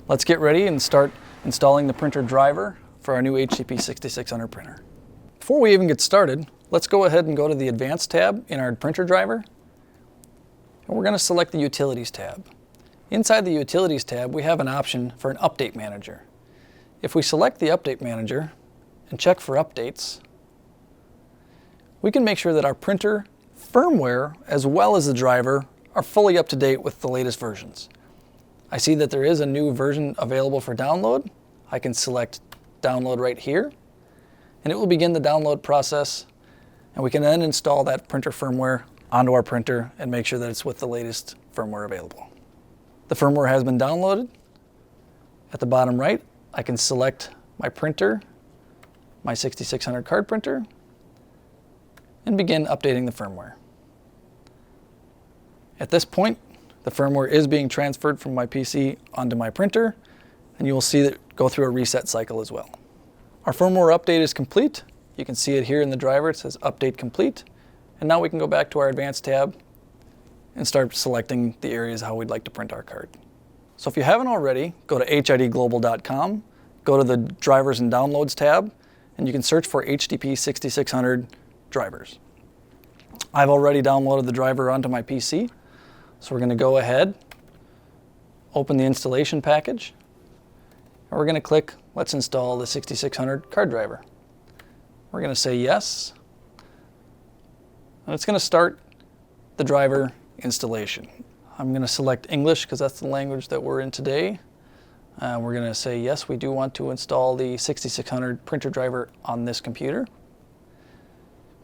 Let's get ready and start installing the printer driver for our new HDP6600 printer. Before we even get started, let's go ahead and go to the Advanced tab in our printer driver. And we're going to select the Utilities tab. Inside the Utilities tab, we have an option for an Update Manager. If we select the Update Manager and check for updates, we can make sure that our printer firmware as well as the driver are fully up to date with the latest versions. I see that there is a new version available for download. I can select download right here, and it will begin the download process, and we can then install that printer firmware onto our printer and make sure that it's with the latest firmware available. The firmware has been downloaded. At the bottom right, I can select my printer, my 6600 card printer, and begin updating the firmware. At this point, the firmware is being transferred from my PC onto my printer, and you will see it go through a reset cycle as well. Our firmware update is complete. You can see it here in the driver. It says Update Complete. And now we can go back to our Advanced tab and start selecting the areas how we'd like to print our card. So if you haven't already, go to hidglobal.com, go to the Drivers and Downloads tab, and you can search for HDP6600 drivers. I've already downloaded the driver onto my PC. So we're going to go ahead, open the installation package, and we're going to click Let's install the 6600 card driver. We're going to say yes, and it's going to start the driver installation. I'm going to select English because that's the language that we're in today. We're going to say yes, we do want to install the 6600 printer driver on this computer.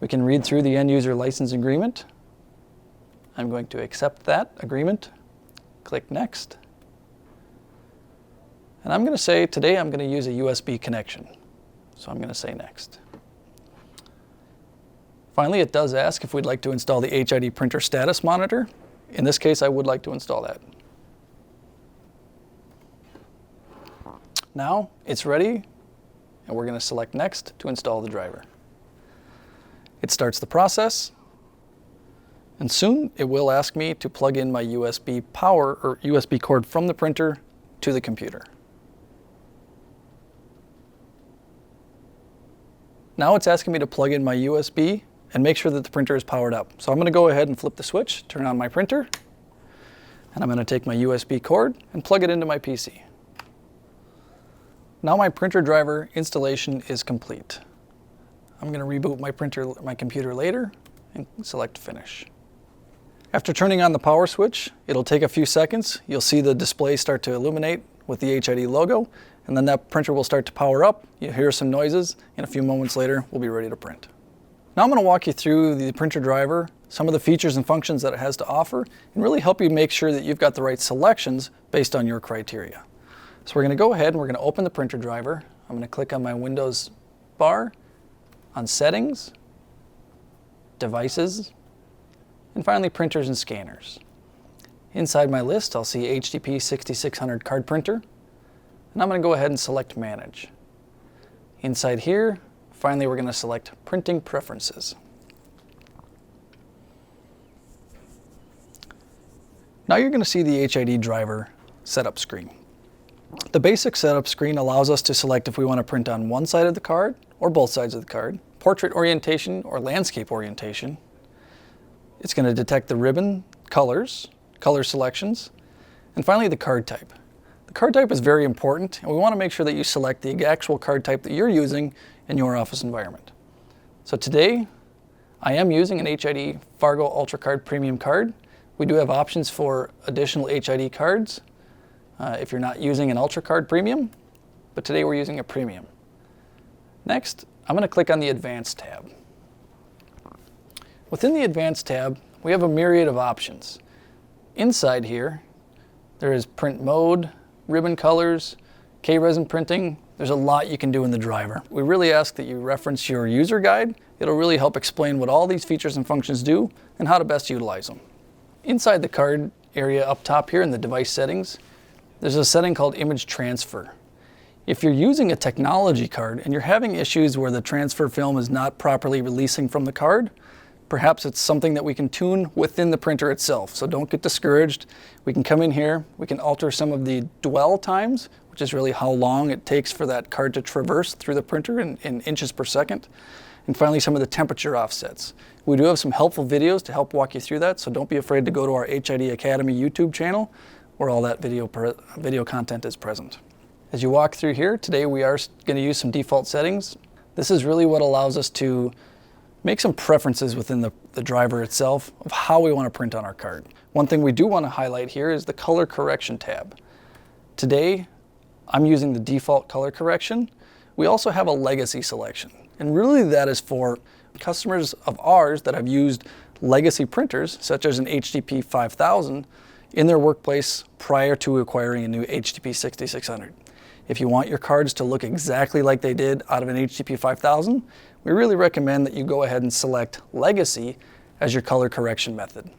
We can read through the end user license agreement. I'm going to accept that agreement, click Next. And I'm going to say today I'm going to use a USB connection. So I'm going to say Next. Finally, it does ask if we'd like to install the HID printer status monitor. In this case, I would like to install that. Now it's ready, and we're going to select Next to install the driver. It starts the process. And soon it will ask me to plug in my USB power or USB cord from the printer to the computer. Now it's asking me to plug in my USB and make sure that the printer is powered up. So I'm going to go ahead and flip the switch, turn on my printer, and I'm going to take my USB cord and plug it into my PC. Now my printer driver installation is complete. I'm going to reboot my computer later and select Finish. After turning on the power switch, it'll take a few seconds. You'll see the display start to illuminate with the HID logo, and then that printer will start to power up. You'll hear some noises, and a few moments later, we'll be ready to print. Now I'm going to walk you through the printer driver, some of the features and functions that it has to offer, and really help you make sure that you've got the right selections based on your criteria. So we're going to go ahead and we're going to open the printer driver. I'm going to click on my Windows bar, on Settings, Devices, and finally Printers and Scanners. Inside my list, I'll see HDP6600 card printer, and I'm going to go ahead and select Manage. Inside here, finally we're going to select Printing Preferences. Now you're going to see the HID driver setup screen. The basic setup screen allows us to select if we want to print on one side of the card or both sides of the card, portrait orientation or landscape orientation. It's going to detect the ribbon colors, color selections, and finally the card type. The card type is very important, and we want to make sure that you select the actual card type that you're using in your office environment. So today, I am using an HID Fargo UltraCard Premium card. We do have options for additional HID cards if you're not using an UltraCard Premium, but today we're using a Premium. Next, I'm going to click on the Advanced tab. Within the Advanced tab, we have a myriad of options. Inside here, there is print mode, ribbon colors, K-resin printing. There's a lot you can do in the driver. We really ask that you reference your user guide. It'll really help explain what all these features and functions do and how to best utilize them. Inside the card area up top here in the device settings, there's a setting called Image Transfer. If you're using a technology card and you're having issues where the transfer film is not properly releasing from the card, Perhaps it's something that we can tune within the printer itself. So don't get discouraged. We can come in here, we can alter some of the dwell times, which is really how long it takes for that card to traverse through the printer in inches per second. And finally, some of the temperature offsets. We do have some helpful videos to help walk you through that, so don't be afraid to go to our HID Academy YouTube channel where all that video content is present. As you walk through here, today we are going to use some default settings. This is really what allows us to make some preferences within the driver itself of how we want to print on our card. One thing we do want to highlight here is the color correction tab. Today, I'm using the default color correction. We also have a legacy selection, and really that is for customers of ours that have used legacy printers, such as an HDP5000, in their workplace prior to acquiring a new HDP6600. If you want your cards to look exactly like they did out of an HDP5000, we really recommend that you go ahead and select Legacy as your color correction method.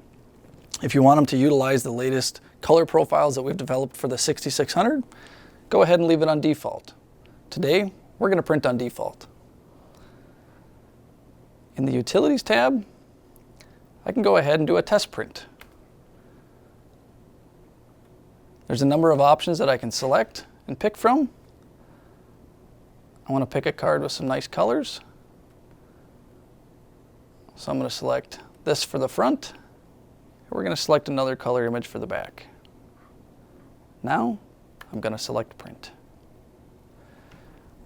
If you want them to utilize the latest color profiles that we've developed for the 6600, go ahead and leave it on default. Today, we're going to print on default. In the Utilities tab, I can go ahead and do a test print. There's a number of options that I can select and pick from. I want to pick a card with some nice colors. So I'm going to select this for the front. We're going to select another color image for the back. Now I'm going to select print.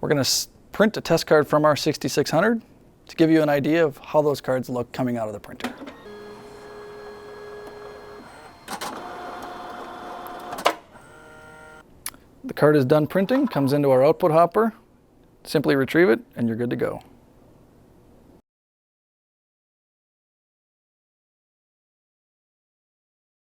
We're going to print a test card from our 6600 to give you an idea of how those cards look coming out of the printer. The card is done printing, comes into our output hopper. Simply retrieve it and you're good to go.